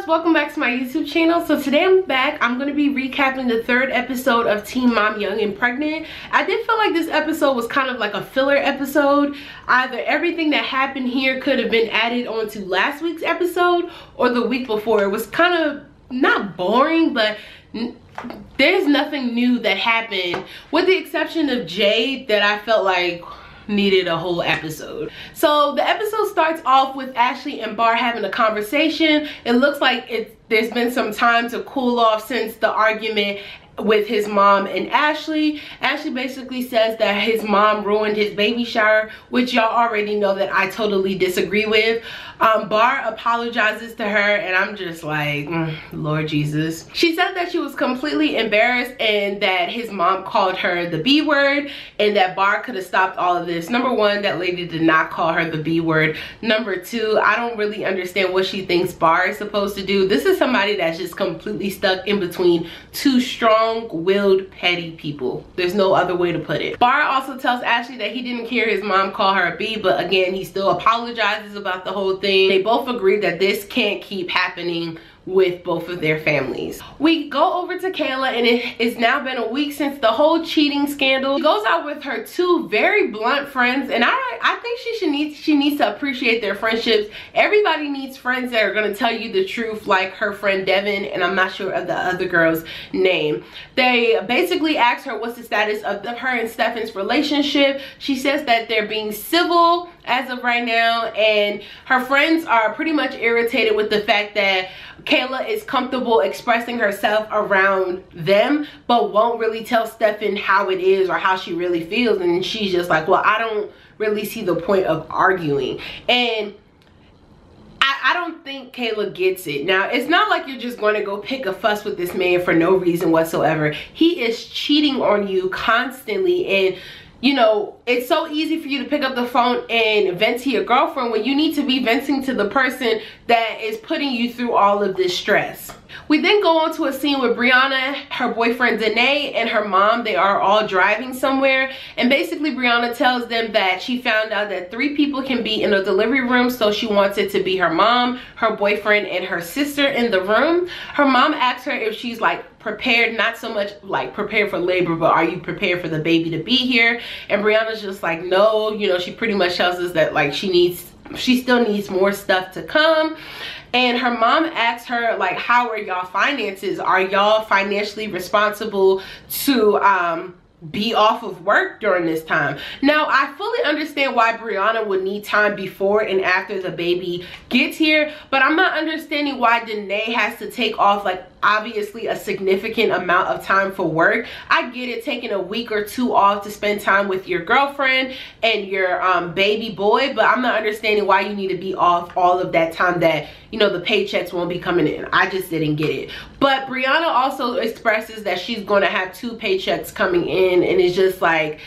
loves, welcome back to my YouTube channel. So today I'm back. I'm going to be recapping the third episode of Teen Mom Young and Pregnant. I did feel like this episode was kind of like a filler episode. Either everything that happened here could have been added onto last week's episode or the week before. It was kind of not boring, but there's nothing new that happened with the exception of Jade that I felt like needed a whole episode. So the episode starts off with Ashley and Bar having a conversation. It looks like there's been some time to cool off since the argument with his mom and Ashley. Ashley basically says that his mom ruined his baby shower, which y'all already know that I totally disagree with. Bar apologizes to her and I'm just like, Lord Jesus. She said that she was completely embarrassed and that his mom called her the B word and that Bar could have stopped all of this. Number one, that lady did not call her the B word. Number two, I don't really understand what she thinks Bar is supposed to do. This is somebody that's just completely stuck in between two strong-willed, petty people. There's no other way to put it. Bar also tells Ashley that he didn't hear his mom call her a B, but again, he still apologizes about the whole thing. They both agree that this can't keep happening with both of their families. We go over to Kayla and it's now been a week since the whole cheating scandal. She goes out with her two very blunt friends and I think she needs to appreciate their friendships. Everybody needs friends that are going to tell you the truth, like her friend Devin, and I'm not sure of the other girl's name. They basically ask her what's the status of her and Stefan's relationship. She says that they're being civil as of right now, and her friends are pretty much irritated with the fact that Kayla is comfortable expressing herself around them but won't really tell Stefan how it is or how she really feels, and she's just like, well, I don't really see the point of arguing. And I don't think Kayla gets it. Now, it's not like you're just going to go pick a fuss with this man for no reason whatsoever. He is cheating on you constantly, and you know, it's so easy for you to pick up the phone and vent to your girlfriend when you need to be venting to the person that is putting you through all of this stress. We then go on to a scene with Brianna, her boyfriend Danae, and her mom. They are all driving somewhere, and basically Brianna tells them that she found out that 3 people can be in a delivery room, so she wants it to be her mom, her boyfriend, and her sister in the room. Her mom asks her if she's like prepared, not so much like prepared for labor, but are you prepared for the baby to be here? And Brianna's just like, no. You know, she pretty much tells us that like she still needs more stuff to come. And her mom asks her like, how are y'all finances? Are y'all financially responsible to be off of work during this time? Now, I fully understand why Brianna would need time before and after the baby gets here, but I'm not understanding why Danae has to take off like obviously a significant amount of time for work. I get it, taking a week or 2 off to spend time with your girlfriend and your baby boy, but I'm not understanding why you need to be off all of that time that, you know, the paychecks won't be coming in. I just didn't get it. But Brianna also expresses that she's going to have 2 paychecks coming in, and it's just like,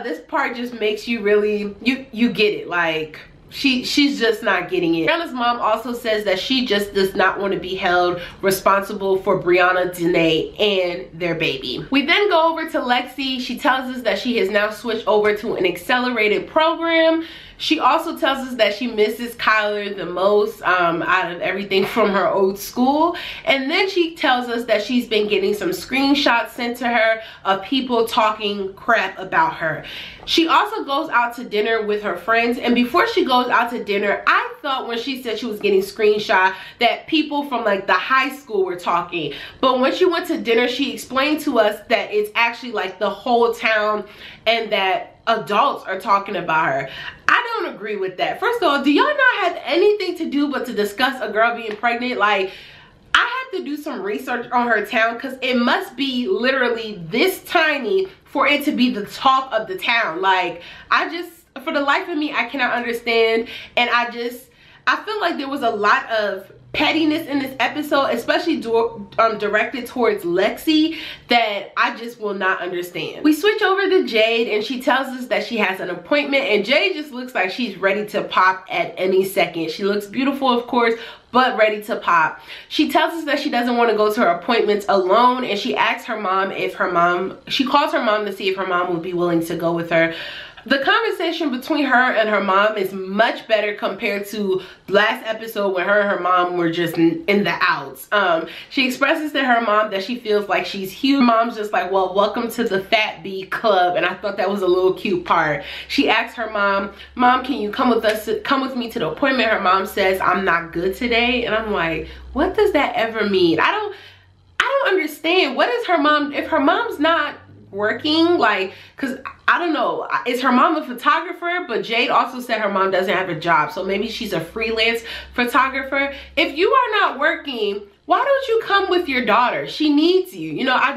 this part just makes you really, you get it, like she's just not getting it. Brianna's mom also says that she just does not want to be held responsible for Brianna, Danae, and their baby. We then go over to Lexi. She tells us that she has now switched over to an accelerated program. She also tells us that she misses Kyler the most out of everything from her old school. And then she tells us that she's been getting some screenshots sent to her of people talking crap about her. She also goes out to dinner with her friends. And before she goes out to dinner, I thought when she said she was getting screenshot that people from like the high school were talking. But when she went to dinner, she explained to us that it's actually like the whole town and that adults are talking about her. I don't agree with that. First of all, do y'all not have anything to do but to discuss a girl being pregnant? Like, I had to do some research on her town because it must be literally this tiny for it to be the talk of the town. Like, for the life of me, I cannot understand. And I feel like there was a lot of pettiness in this episode, especially directed towards Lexi, that I just will not understand. We switch over to Jade and she tells us that she has an appointment, and Jade just looks like she's ready to pop at any second. She looks beautiful, of course, but ready to pop. She tells us that she doesn't want to go to her appointments alone, and she asks her mom if she calls her mom to see if her mom would be willing to go with her. The conversation between her and her mom is much better compared to last episode when her and her mom were just in the outs. She expresses to her mom that she feels like she's huge. Mom's just like, well, welcome to the Fat B Club, and I thought that was a little cute part. She asks her mom, can you come with me to the appointment? Her mom says, I'm not good today. And I'm like, what does that ever mean? I don't understand. What is her mom, if her mom's not working, like, because I don't know, is her mom a photographer? But Jade also said her mom doesn't have a job, so maybe she's a freelance photographer. If you are not working, why don't you come with your daughter? She needs you. You know, I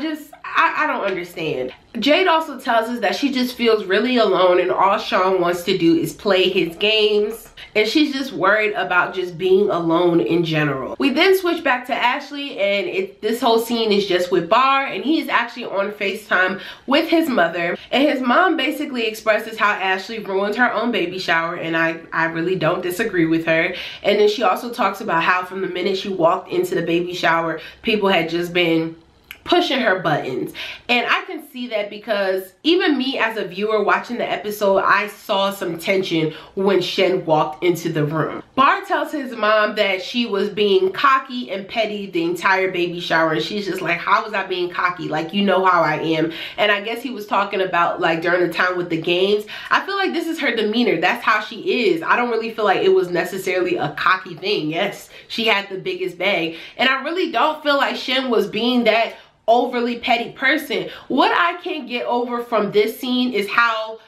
don't understand. Jade also tells us that she just feels really alone and all Sean wants to do is play his games. And she's just worried about just being alone in general. We then switch back to Ashley, and this whole scene is just with Bar, and he is actually on FaceTime with his mother. And his mom basically expresses how Ashley ruined her own baby shower, and I really don't disagree with her. And then she also talks about how from the minute she walked into the baby shower, people had just been pushing her buttons. And I can see that because even me as a viewer watching the episode, I saw some tension when Shen walked into the room. Bar tells his mom that she was being cocky and petty the entire baby shower, and she's just like, how was I being cocky? Like, you know how I am. And I guess he was talking about like during the time with the games. I feel like this is her demeanor. That's how she is. I don't really feel like it was necessarily a cocky thing. Yes, she had the biggest bag, and I really don't feel like Shen was being that overly petty person. What I can't get over from this scene is how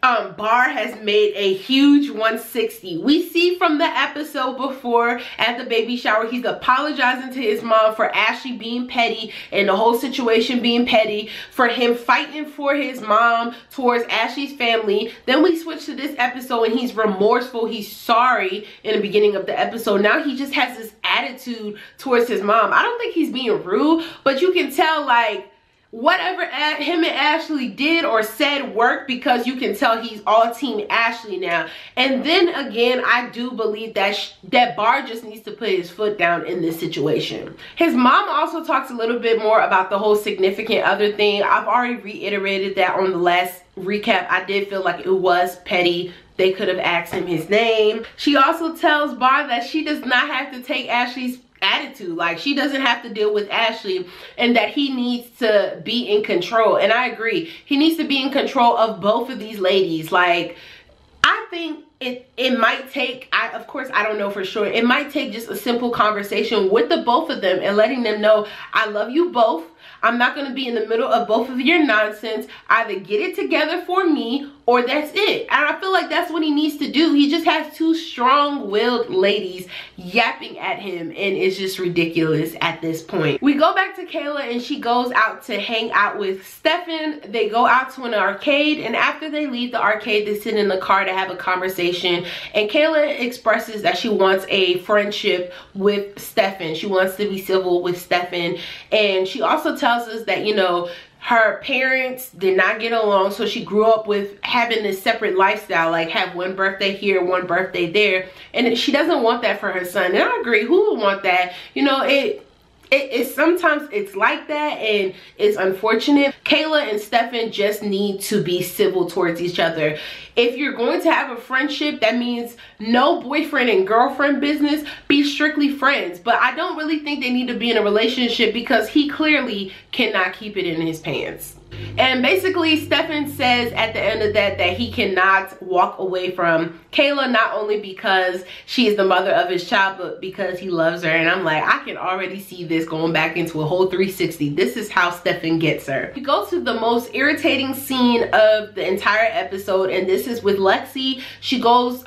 Bar has made a huge 160. We see from the episode before at the baby shower, he's apologizing to his mom for Ashley being petty and the whole situation being petty, for him fighting for his mom towards Ashley's family. Then we switch to this episode and he's remorseful, he's sorry in the beginning of the episode. Now he just has this attitude towards his mom. I don't think he's being rude, but you can tell like whatever him and Ashley did or said worked, because you can tell he's all team Ashley now. And then again, I do believe that that Bar just needs to put his foot down in this situation. His mom also talks a little bit more about the whole significant other thing. I've already reiterated that on the last recap. I did feel like it was petty. They could have asked him his name. She also tells Bar that she does not have to take Ashley's attitude, like she doesn't have to deal with Ashley, and that he needs to be in control. And I agree, he needs to be in control of both of these ladies. Like, I think it might take, of course I don't know for sure, it might take just a simple conversation with the both of them and letting them know, I love you both. I'm not going to be in the middle of both of your nonsense. Either get it together for me or that's it. And I feel like that's what he needs to do. He just has two strong-willed ladies yapping at him, and it's just ridiculous at this point. We go back to Kayla, and she goes out to hang out with Stefan. They go out to an arcade, and after they leave the arcade, they sit in the car to have a conversation. And Kayla expresses that she wants a friendship with Stefan. She wants to be civil with Stefan. And she also tells us that, you know, her parents did not get along, so she grew up with having this separate lifestyle, like have one birthday here, one birthday there, and she doesn't want that for her son. And I agree, who would want that? You know, it sometimes it's like that, and it's unfortunate. Kayla and Stefan just need to be civil towards each other. If you're going to have a friendship, that means no boyfriend and girlfriend business. Be strictly friends. But I don't really think they need to be in a relationship, because he clearly cannot keep it in his pants. And basically, Stefan says at the end of that he cannot walk away from Kayla, not only because she is the mother of his child, but because he loves her. And I'm like, I can already see this going back into a whole 360. This is how Stefan gets her. We go to the most irritating scene of the entire episode, and this is with Lexi. She goes,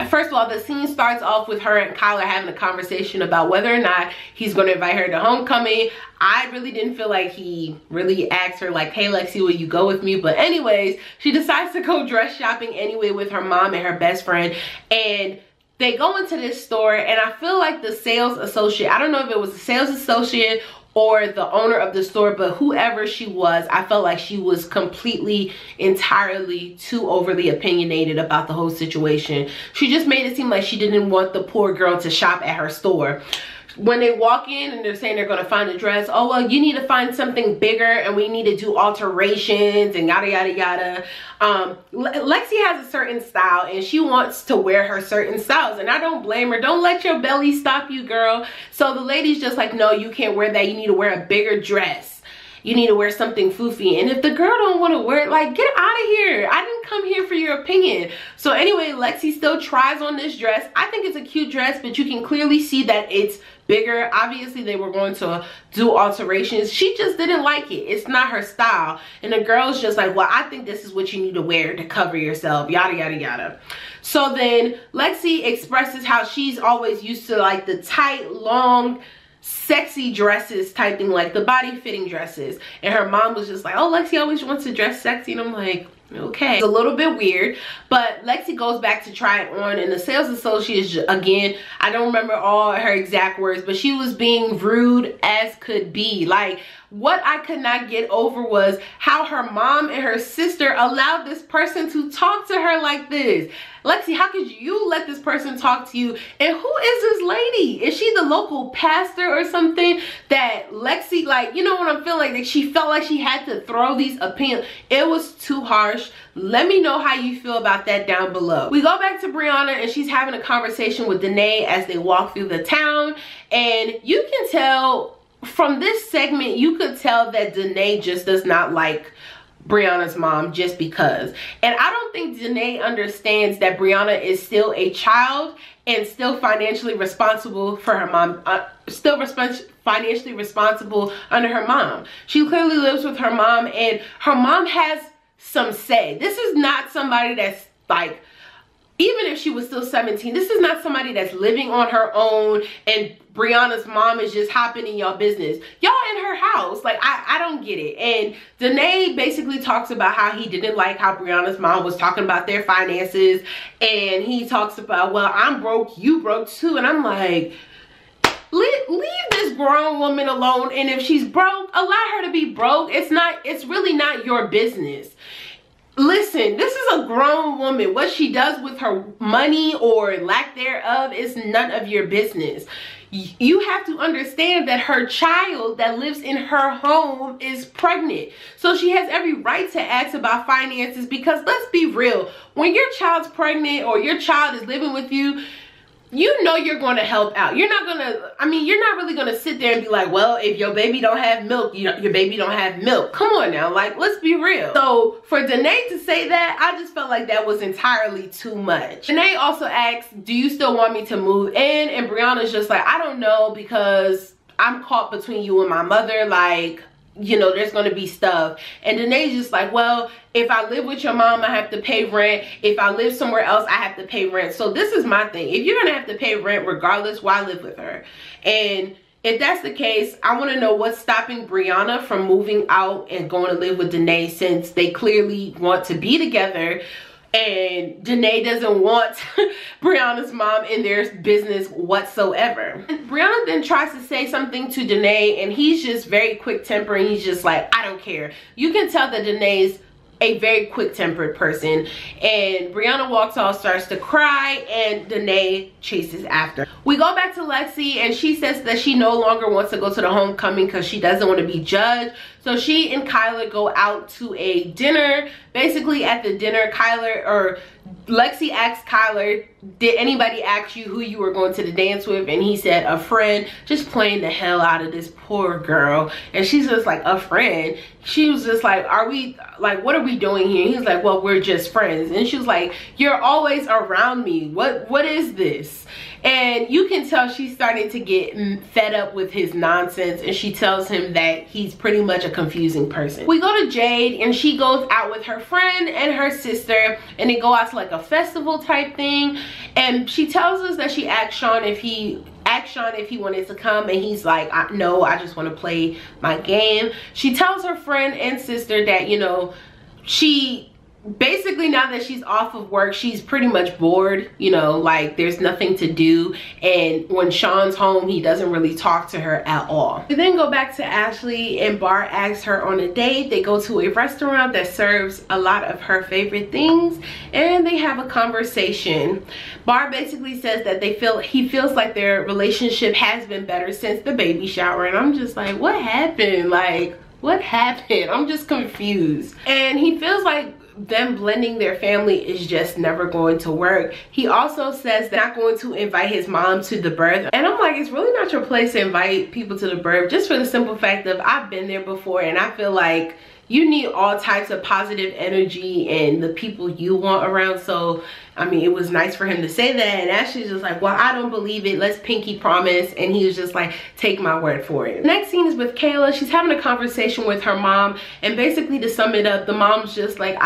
first of all, the scene starts off with her and Kyler having a conversation about whether or not he's going to invite her to homecoming. I really didn't feel like he really asked her like, hey Lexi, will you go with me? But anyways, she decides to go dress shopping anyway with her mom and her best friend. And they go into this store, and I feel like the sales associate, I don't know if it was the sales associate or the owner of the store, but whoever she was, I felt like she was completely, entirely too overly opinionated about the whole situation. She just made it seem like she didn't want the poor girl to shop at her store. when they walk in and they're saying they're going to find a dress, oh well, you need to find something bigger and we need to do alterations and yada yada yada. Lexi has a certain style and she wants to wear her certain styles, and I don't blame her. Don't let your belly stop you, girl. So the lady's just like, no, you can't wear that. You need to wear a bigger dress. You need to wear something foofy. And if the girl don't want to wear it, like, get out of here. I didn't come here for your opinion. So anyway, Lexi still tries on this dress. I think it's a cute dress, but you can clearly see that it's bigger. Obviously, they were going to do alterations. She just didn't like it. It's not her style. And the girl's just like, well, I think this is what you need to wear to cover yourself, yada, yada, yada. So then Lexi expresses how she's always used to like the tight, long, sexy dresses type thing, like the body fitting dresses, and her mom was just like, oh, Lexi always wants to dress sexy, and I'm like, okay. It's a little bit weird, but Lexi goes back to try it on, and the sales associate, again, I don't remember all her exact words, but she was being rude as could be. Like, what I could not get over was how her mom and her sister allowed this person to talk to her like this. Lexi, how could you let this person talk to you? And who is this lady? Is she the local pastor or something that Lexi, like, you know what I'm feeling like she felt like she had to throw these opinions? It was too harsh. Let me know how you feel about that down below. We go back to Brianna and she's having a conversation with Danae as they walk through the town, and you can tell from this segment, you could tell that Danae just does not like Brianna's mom just because. And I don't think Danae understands that Brianna is still a child and still financially responsible for her mom, financially responsible under her mom. She clearly lives with her mom, and her mom has some say. This is not somebody that's like, even if she was still 17, this is not somebody that's living on her own and Brianna's mom is just hopping in y'all business. Y'all in her house. Like, I don't get it. And Danae basically talks about how he didn't like how Brianna's mom was talking about their finances. And he talks about, well, I'm broke, you broke too. And I'm like, leave this grown woman alone. And if she's broke, allow her to be broke. It's really not your business. Listen, this is a grown woman. What she does with her money or lack thereof is none of your business. You have to understand that her child that lives in her home is pregnant. So she has every right to ask about finances, because let's be real, when your child's pregnant or your child is living with you, you know you're going to help out. You're not going to, I mean, you're not really going to sit there and be like, well, if your baby don't have milk, your baby don't have milk. Come on now, like, let's be real. So for Danae to say that, I just felt like that was entirely too much. Danae also asks, do you still want me to move in? And Brianna's just like, I don't know, because I'm caught between you and my mother. Like, you know, there's going to be stuff. And Danae's just like, well, if I live with your mom, I have to pay rent. If I live somewhere else, I have to pay rent. So this is my thing. If you're going to have to pay rent regardless, why live with her? And if that's the case, I want to know what's stopping Brianna from moving out and going to live with Danae, since they clearly want to be together. And Danae doesn't want Brianna's mom in their business whatsoever. And Brianna then tries to say something to Danae, and he's just very quick-tempered, and he's just like, I don't care. You can tell that Danae's a very quick-tempered person. And Brianna walks off, starts to cry, and Danae chases after. We go back to Lexi, and she says that she no longer wants to go to the homecoming because she doesn't want to be judged. So she and Kyler go out to a dinner. Basically at the dinner, Lexi asks Kyler, did anybody ask you who you were going to the dance with? And he said, a friend. Just playing the hell out of this poor girl. And she's just like, a friend? She was just like, what are we doing here? And he's like, well, we're just friends. And she was like, you're always around me. What is this? And you can tell she's starting to get fed up with his nonsense, and she tells him that he's pretty much a confusing person. We go to Jade, and she goes out with her friend and her sister, and they go out to like a festival type thing. And she tells us that she asked Sean if he wanted to come, and he's like, no, I just want to play my game. She tells her friend and sister that, you know, she basically now that she's off of work, she's pretty much bored, you know, like there's nothing to do. And when Sean's home, he doesn't really talk to her at all. We then go back to Ashley, and Bar asks her on a date. They go to a restaurant that serves a lot of her favorite things, and they have a conversation. Bar basically says that he feels like their relationship has been better since the baby shower, and I'm just like, what happened? Like, what happened? I'm just confused. And he feels like them blending their family is just never going to work. He also says they're not going to invite his mom to the birth, and I'm like, it's really not your place to invite people to the birth, just for the simple fact of I've been there before, and I feel like you need all types of positive energy and the people you want around. So I mean, it was nice for him to say that, and Ashley's just like, well, I don't believe it, let's pinky promise. And he was just like, take my word for it. Next scene is with Kayla. She's having a conversation with her mom, and basically to sum it up, the mom's just like,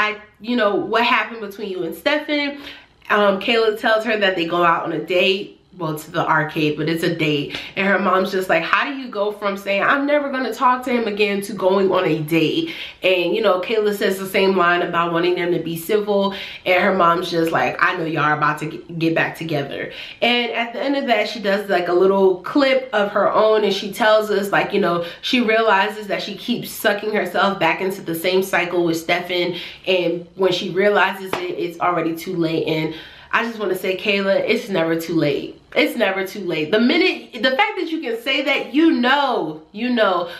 you know, what happened between you and Stefan? Kayla tells her that they go out on a date, well, to the arcade, but it's a date. And her mom's just like, how do you go from saying I'm never gonna talk to him again to going on a date? And you know, Kayla says the same line about wanting them to be civil, and her mom's just like, I know y'all are about to get back together. And at the end of that, she does like a little clip of her own, and she tells us, like, you know, she realizes that she keeps sucking herself back into the same cycle with Stefan, and when she realizes it, it's already too late. And I just want to say, Kayla, it's never too late. It's never too late. The fact that you can say that, you know.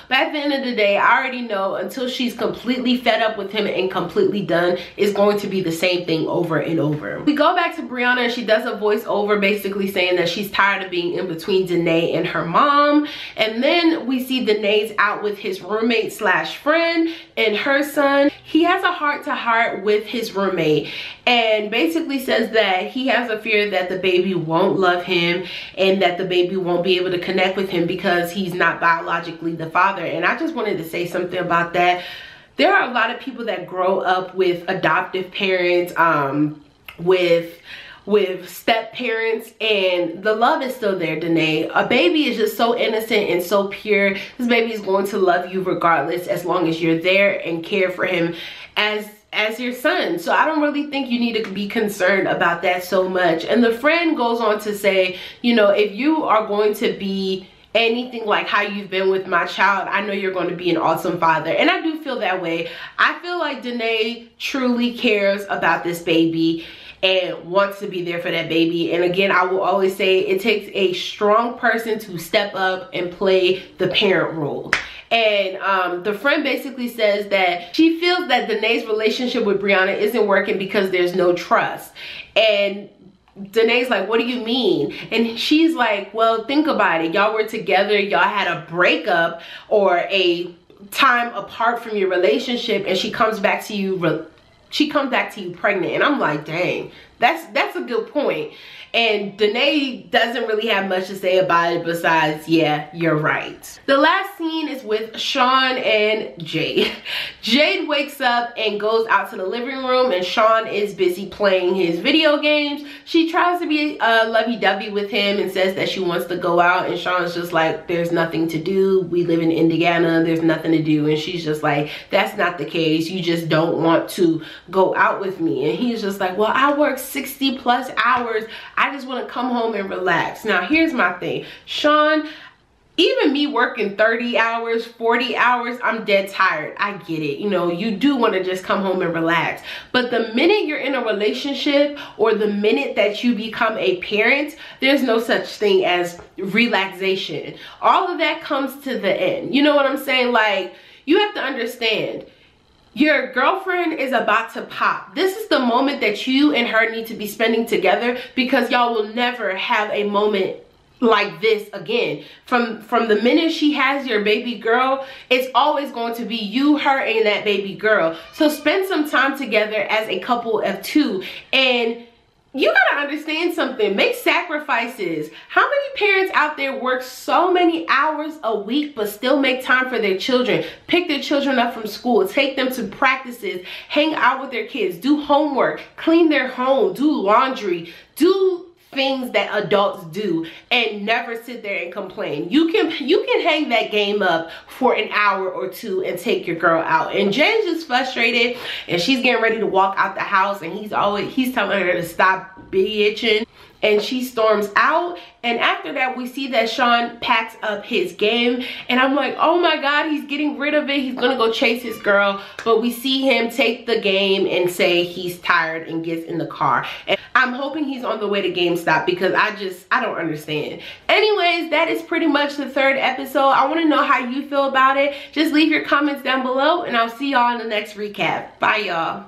But at the end of the day, I already know until she's completely fed up with him and completely done, it's going to be the same thing over and over. We go back to Brianna, and she does a voiceover basically saying that she's tired of being in between Danae and her mom. And then we see Danae's out with his roommate slash friend and her son. He has a heart-to-heart with his roommate, and basically says that he has a fear that the baby won't love him, and that the baby won't be able to connect with him because he's not biologically the father. And I just wanted to say something about that. There are a lot of people that grow up with adoptive parents, with step parents, and the love is still there, Danae. A baby is just so innocent and so pure. This baby is going to love you regardless, as long as you're there and care for him as your son. So I don't really think you need to be concerned about that so much. And the friend goes on to say, you know, if you are going to be anything like how you've been with my child, I know you're going to be an awesome father. And I do feel that way. I feel like Danae truly cares about this baby and wants to be there for that baby. And again, I will always say it takes a strong person to step up and play the parent role. And the friend basically says that she feels that Danae's relationship with Brianna isn't working because there's no trust. And Danae's like, what do you mean? And she's like, well, think about it. Y'all were together, y'all had a breakup or a time apart from your relationship, and she comes back to you pregnant. And I'm like, dang, that's a good point. And Danae doesn't really have much to say about it besides, yeah, you're right. The last scene is with Sean and Jade. Jade wakes up and goes out to the living room, and Sean is busy playing his video games. She tries to be lovey-dovey with him and says that she wants to go out, and Sean's just like, there's nothing to do. We live in Indiana, there's nothing to do. And she's just like, that's not the case. You just don't want to go out with me. And he's just like, well, I work 60+ hours. I just want to come home and relax. Now, here's my thing. Sean, even me working 30 hours, 40 hours, I'm dead tired. I get it. You know, you do want to just come home and relax. But the minute you're in a relationship, or the minute that you become a parent, there's no such thing as relaxation. All of that comes to the end. You know what I'm saying? Like, you have to understand, your girlfriend is about to pop. This is the moment that you and her need to be spending together, because y'all will never have a moment like this again. From the minute she has your baby girl, it's always going to be you, her, and that baby girl. So spend some time together as a couple of two. And you gotta understand something. Make sacrifices. How many parents out there work so many hours a week but still make time for their children? Pick their children up from school, take them to practices, hang out with their kids, do homework, clean their home, do laundry, do things that adults do and never sit there and complain. You can hang that game up for an hour or two and take your girl out. And Jay's just frustrated, and she's getting ready to walk out the house, and he's telling her to stop bitching, and she storms out. And after that, we see that Sean packs up his game, and I'm like, oh my God, he's getting rid of it. He's gonna go chase his girl. But we see him take the game and say he's tired and gets in the car. And I'm hoping he's on the way to GameStop, because I don't understand. Anyways, that is pretty much the third episode. I want to know how you feel about it. Just leave your comments down below, and I'll see y'all in the next recap. Bye, y'all.